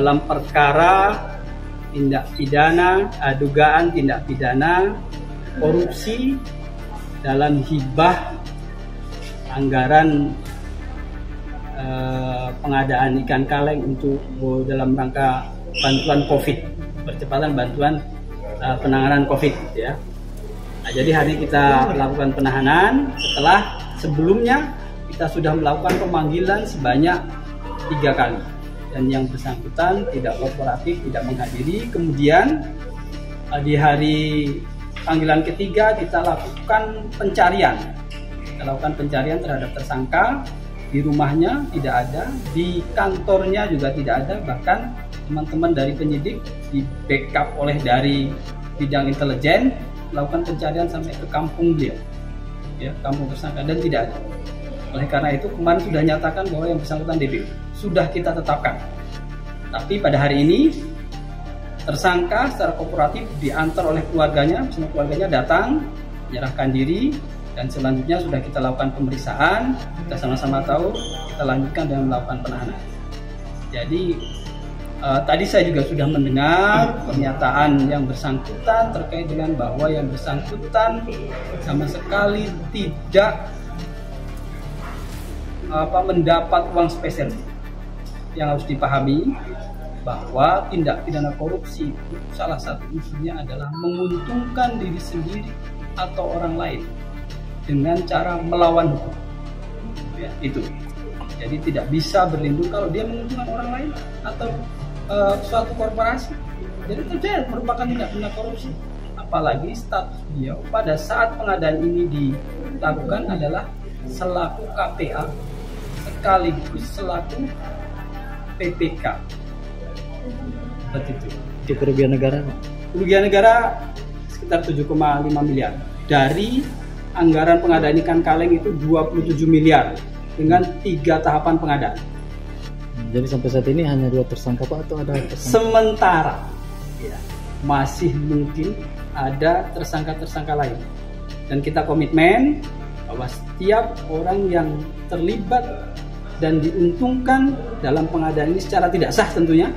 dalam perkara tindak pidana, dugaan tindak pidana korupsi dalam hibah anggaran pengadaan ikan kaleng untuk dalam rangka bantuan COVID, percepatan bantuan penanganan COVID ya. Nah, jadi hari ini kita lakukan penahanan setelah sebelumnya kita sudah melakukan pemanggilan sebanyak 3 kali dan yang bersangkutan tidak kooperatif, tidak menghadiri. Kemudian di hari panggilan ketiga kita lakukan pencarian. Kita lakukan pencarian terhadap tersangka, di rumahnya tidak ada, di kantornya juga tidak ada, bahkan teman-teman dari penyidik di backup oleh dari bidang intelijen melakukan pencarian sampai ke kampung beliau, ya, kampung tersangka, dan tidak ada. Oleh karena itu kemarin sudah nyatakan bahwa yang bersangkutan DPO sudah kita tetapkan. Tapi pada hari ini tersangka secara kooperatif diantar oleh keluarganya, semua keluarganya datang menyerahkan diri, dan selanjutnya sudah kita lakukan pemeriksaan. Kita sama-sama tahu, kita lanjutkan dengan melakukan penahanan. Jadi tadi saya juga sudah mendengar pernyataan yang bersangkutan terkait dengan bahwa yang bersangkutan sama sekali tidak mendapat uang spesial. Yang harus dipahami bahwa tindak pidana korupsi itu salah satu unsurnya adalah menguntungkan diri sendiri atau orang lain dengan cara melawan hukum. Ya, itu. Jadi tidak bisa berlindung kalau dia menguntungkan orang lain atau suatu korporasi. Jadi itu dia merupakan tindak pidana korupsi. Apalagi status beliau pada saat pengadaan ini dilakukan adalah selaku KPA sekaligus selaku PPK. Seperti itu. Itu kerugian negara? Kerugian negara sekitar 7,5 miliar. Dari anggaran pengadaan ikan kaleng itu 27 miliar dengan 3 tahapan pengadaan. Jadi sampai saat ini hanya 2 tersangka Pak, atau ada tersangka? Sementara ya, masih mungkin ada tersangka-tersangka lain. Dan kita komitmen bahwa setiap orang yang terlibat dan diuntungkan dalam pengadaan ini secara tidak sah tentunya,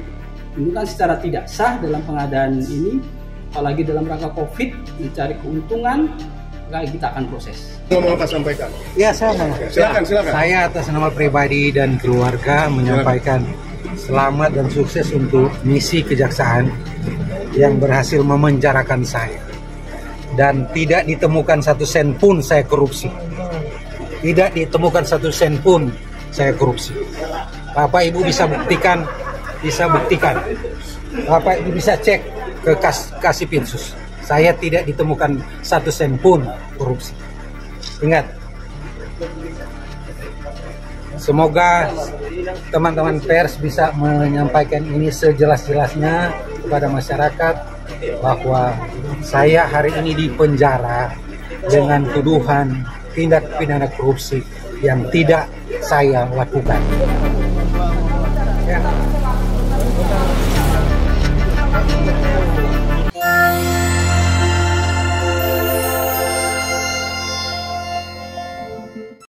diuntungkan secara tidak sah dalam pengadaan ini, apalagi dalam rangka COVID, mencari keuntungan, maka kita akan proses. Mau apa sampaikan? Ya, sama. Silakan. Saya atas nama pribadi dan keluarga menyampaikan selamat dan sukses untuk misi kejaksaan yang berhasil memenjarakan saya. Dan tidak ditemukan 1 sen pun saya korupsi. Tidak ditemukan 1 sen pun saya korupsi. Bapak Ibu bisa buktikan. Bapak Ibu bisa cek ke Kasipinsus. Saya tidak ditemukan 1 sen pun korupsi. Ingat, semoga teman-teman pers bisa menyampaikan ini sejelas-jelasnya kepada masyarakat bahwa saya hari ini dipenjara dengan tuduhan tindak pidana korupsi yang tidak saya lakukan. Ya.